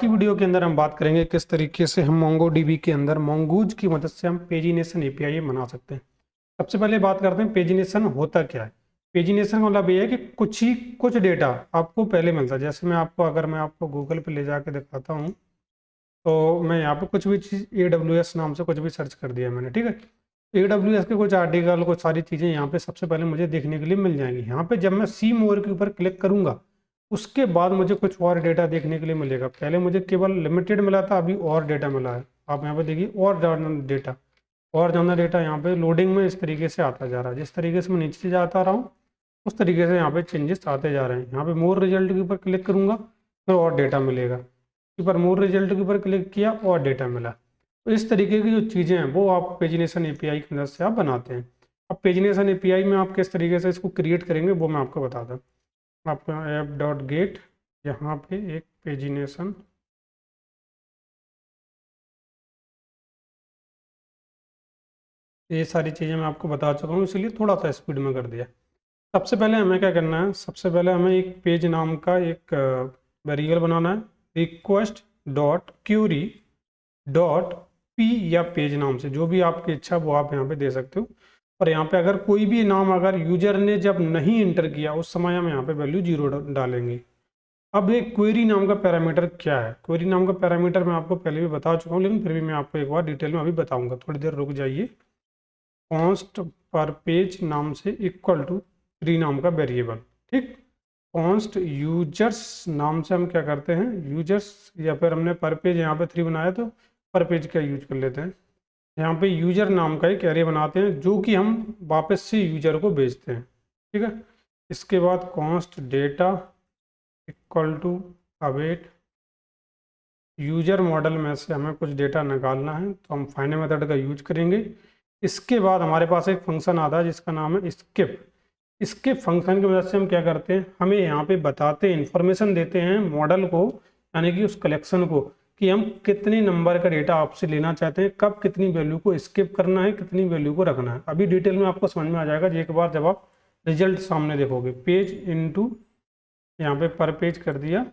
की वीडियो के अंदर हम बात करेंगे किस तरीके से हम मोंगोडीबी के अंदर मोंगूज की मदद से हम पेजिनेशन एपीआई बना सकते हैं। सबसे पहले बात करते हैं पेजिनेशन होता क्या है। पेजिनेशन का मतलब ये है कि कुछ डेटा आपको पहले मिलता है। जैसे अगर मैं आपको गूगल पे ले जाके दिखाता हूँ, तो मैं यहाँ पे कुछ भी चीज़ AWS नाम से कुछ भी सर्च कर दिया मैंने, ठीक है। AWS के कुछ आर्टिकल, कुछ सारी चीज़ें यहाँ पे सबसे पहले मुझे देखने के लिए मिल जाएंगी। यहाँ पे जब मैं सी मोर के ऊपर क्लिक करूंगा, उसके बाद मुझे कुछ और डेटा देखने के लिए मिलेगा। पहले मुझे केवल लिमिटेड मिला था, अभी और डेटा मिला है। आप यहाँ पे देखिए और ज़्यादा डेटा यहाँ पे लोडिंग में इस तरीके से आता जा रहा है। जिस तरीके से मैं नीचे जाता रहा हूँ उस तरीके से यहाँ पे चेंजेस आते जा रहे हैं। यहाँ पे मोर रिजल्ट के ऊपर क्लिक करूंगा, फिर और डेटा मिलेगा। पर मोर रिजल्ट के ऊपर क्लिक किया और डेटा मिला। तो इस तरीके की जो चीज़ें हैं वो आप पेजिनेशन एपीआई की मदद से आप बनाते हैं। अब पेजिनेशन एपीआई में आप किस तरीके से इसको क्रिएट करेंगे वो मैं आपको बताता हूँ। आपका app.get, यहाँ पे एक पेजिनेशन, ये सारी चीज़ें मैं आपको बता चुका हूँ, इसलिए थोड़ा सा स्पीड में कर दिया। सबसे पहले हमें क्या करना है, सबसे पहले हमें एक पेज नाम का एक वेरिएबल बनाना है। Request dot Curie dot P या पेज नाम से, जो भी आपकी इच्छा वो आप यहाँ पे दे सकते हो। और यहाँ पे अगर कोई भी नाम अगर यूजर ने जब नहीं इंटर किया उस समय हम यहाँ पे वैल्यू 0 डालेंगे। अब एक क्वेरी नाम का पैरामीटर क्या है, क्वेरी नाम का पैरामीटर मैं आपको पहले भी बता चुका हूँ, लेकिन फिर भी मैं आपको एक बार डिटेल में अभी बताऊंगा। थोड़ी देर रुक जाइए। कॉन्स्ट पर पेज नाम से इक्वल टू 3 नाम का वेरिएबल, ठीक। कॉन्स्ट यूजर्स नाम से हम क्या करते हैं, यूजर्स, या फिर हमने पर पेज यहाँ पे 3 बनाया तो पर पेज का यूज कर लेते हैं। यहाँ पे यूजर नाम का एक एरे बनाते हैं जो कि हम वापस से यूजर को भेजते हैं, ठीक है। इसके बाद const data equal to await, user model में से हमें कुछ डेटा निकालना है तो हम फाइंड मेथड का यूज करेंगे। इसके बाद हमारे पास एक फंक्शन आता है जिसका नाम है स्किप। स्किप फंक्शन की मदद से हम क्या करते हैं, हमें यहाँ पे बताते इंफॉर्मेशन देते हैं मॉडल को, यानी कि उस कलेक्शन को, कि हम कितने नंबर का डेटा आपसे लेना चाहते हैं, कब कितनी वैल्यू को स्किप करना है, कितनी वैल्यू को रखना है। अभी डिटेल में आपको समझ में आ जाएगा एक बार जब आप रिजल्ट सामने देखोगे। पेज इनटू, यहाँ पे पर पेज कर दिया।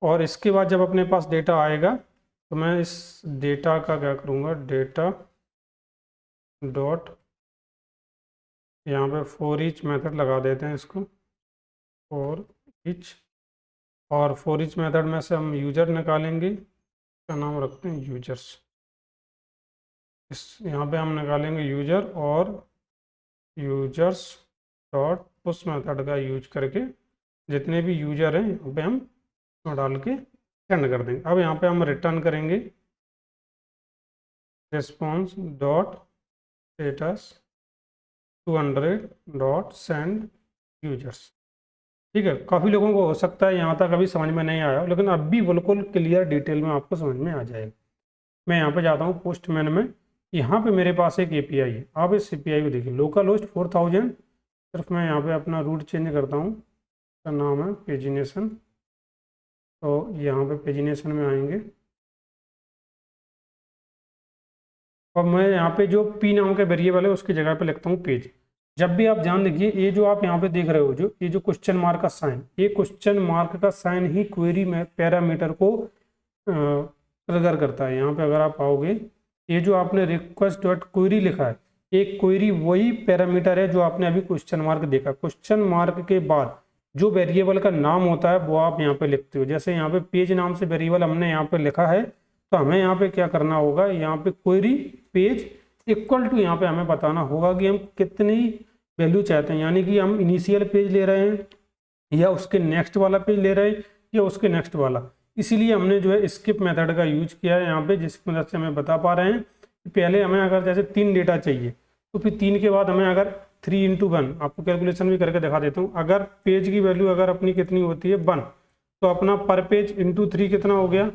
और इसके बाद जब अपने पास डेटा आएगा तो मैं इस डेटा का क्या करूँगा, डेटा डॉट, यहाँ पे फॉर ईच मेथड लगा देते हैं इसको, फॉर ईच। और फॉर ईच मेथड में से हम यूजर निकालेंगे, इसका नाम रखते हैं यूजर्स। इस यहाँ पे हम निकालेंगे यूजर, और यूजर्स डॉट उस मेथड का यूज करके जितने भी यूजर हैं यहाँ पे हम डाल के सेंड कर देंगे। अब यहाँ पे हम रिटर्न करेंगे response dot status 200 dot send users, ठीक है। काफ़ी लोगों को हो सकता है यहाँ तक अभी समझ में नहीं आया, लेकिन अब भी बिल्कुल क्लियर डिटेल में आपको समझ में आ जाएगा। मैं यहाँ पे जाता हूँ पोस्टमैन में, यहाँ पे मेरे पास एक एपीआई है। आप इस एपीआई को देखिए, लोकल होस्ट 4000। सिर्फ मैं यहाँ पे अपना रूट चेंज करता हूँ, इसका नाम है पेजिनेशन। तो यहाँ पे पेजिनेशन में आएंगे, और मैं यहाँ पे जो पी नाम का वेरिएबल है उसकी जगह पे लिखता हूँ पेज। जब भी आप ध्यान देखिए, ये जो आप यहाँ पे देख रहे हो, जो ये जो क्वेश्चन मार्क का साइन, ये क्वेश्चन मार्क का साइन ही क्वेरी में पैरामीटर को ट्रिगर करता है। यहाँ पे अगर आप आओगे, ये जो आपने रिक्वेस्ट डॉट क्वेरी लिखा है, एक क्वेरी वही पैरामीटर है जो आपने अभी क्वेश्चन मार्क देखा। क्वेश्चन मार्क के बाद जो वेरिएबल का नाम होता है वो आप यहाँ पे लिखते हो। जैसे यहाँ पे पेज नाम से वेरिएबल हमने यहाँ पे लिखा है, तो हमें यहाँ पे क्या करना होगा, यहाँ पे क्वेरी पेज इक्वल टू, यहाँ पे हमें बताना होगा कि हम कितनी वैल्यू चाहते हैं, यानी कि हम इनिशियल पेज ले रहे हैं या उसके नेक्स्ट वाला पेज ले रहे हैं या उसके नेक्स्ट वाला। इसीलिए हमने जो है स्किप मेथड का यूज किया है यहाँ पे, जिसकी मदद से हमें बता पा रहे हैं कि पहले हमें अगर जैसे 3 डेटा चाहिए तो फिर 3 के बाद हमें अगर 3 × 1, आपको कैलकुलेशन भी करके दिखा देता हूँ। अगर पेज की वैल्यू अगर अपनी कितनी होती है 1, तो अपना पर पेज इंटू 3 कितना हो गया,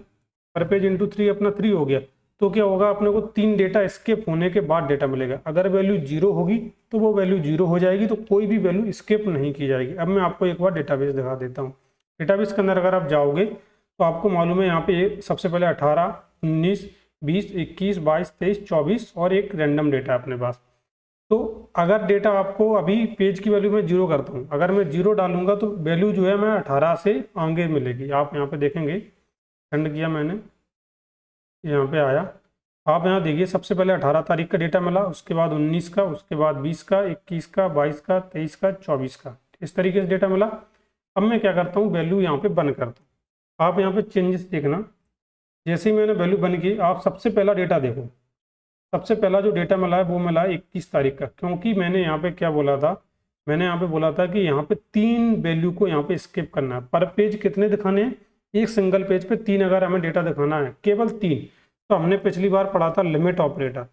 पर पेज इंटू 3 अपना 3 हो गया। तो क्या होगा, अपने को 3 डेटा स्किप होने के बाद डेटा मिलेगा। अगर वैल्यू 0 होगी तो वो वैल्यू 0 हो जाएगी, तो कोई भी वैल्यू स्किप नहीं की जाएगी। अब मैं आपको एक बार डेटाबेस दिखा देता हूँ। डेटाबेस के अंदर अगर आप जाओगे तो आपको मालूम है यहाँ पे सबसे पहले 18, 19, 20, 21, 22, 23, 24 और एक रैंडम डेटा है अपने पास। तो अगर डेटा आपको अभी पेज की वैल्यू मैं 0 करता हूँ, अगर मैं 0 डालूंगा तो वैल्यू जो है मैं 18 से आगे मिलेगी। आप यहाँ पे देखेंगे सेंड किया मैंने, यहाँ पे आया। आप यहाँ देखिए सबसे पहले 18 तारीख का डेटा मिला, उसके बाद 19 का, उसके बाद 20 का, 21 का, 22 का, 23 का, 24 का, इस तरीके से डेटा मिला। अब मैं क्या करता हूँ, वैल्यू यहाँ पे बंद करता हूँ। आप यहाँ पे चेंजेस देखना, जैसे ही मैंने वैल्यू बंद की, आप सबसे पहला डेटा देखो। सबसे पहला जो डेटा मिला है वो मिला है 21 तारीख का, क्योंकि मैंने यहाँ पे क्या बोला था, मैंने यहाँ पे बोला था कि यहाँ पे 3 वैल्यू को यहाँ पे स्किप करना है। पर पेज कितने दिखाने हैं, एक सिंगल पेज पे 3 अगर हमें डेटा दिखाना है, केवल 3, तो हमने पिछली बार पढ़ा था लिमिट ऑपरेटर,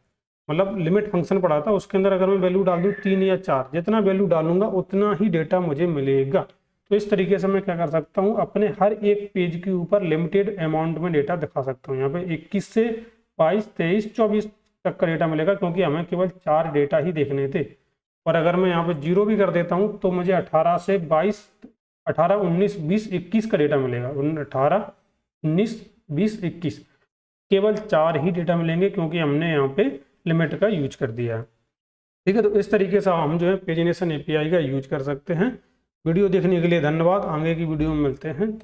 मतलब लिमिट फंक्शन पढ़ा था, उसके अंदर अगर मैं वैल्यू डाल दूँ 3 या 4, जितना वैल्यू डालूंगा उतना ही डेटा मुझे मिलेगा। तो इस तरीके से मैं क्या कर सकता हूँ, अपने हर एक पेज के ऊपर लिमिटेड अमाउंट में डेटा दिखा सकता हूँ। यहाँ पे 21 से 22, 23, 24 तक का डेटा मिलेगा, क्योंकि हमें केवल 4 डेटा ही देखने थे। और अगर मैं यहाँ पे 0 भी कर देता हूँ तो मुझे 18 से 22, 18, 19, 20, 21 का डेटा मिलेगा। 18, 19, 20, 21, केवल 4 ही डेटा मिलेंगे, क्योंकि हमने यहाँ पे लिमिट का यूज कर दिया है। ठीक है, तो इस तरीके से हम जो है पेजिनेशन एपीआई का यूज कर सकते हैं। वीडियो देखने के लिए धन्यवाद। आगे की वीडियो में मिलते हैं, तब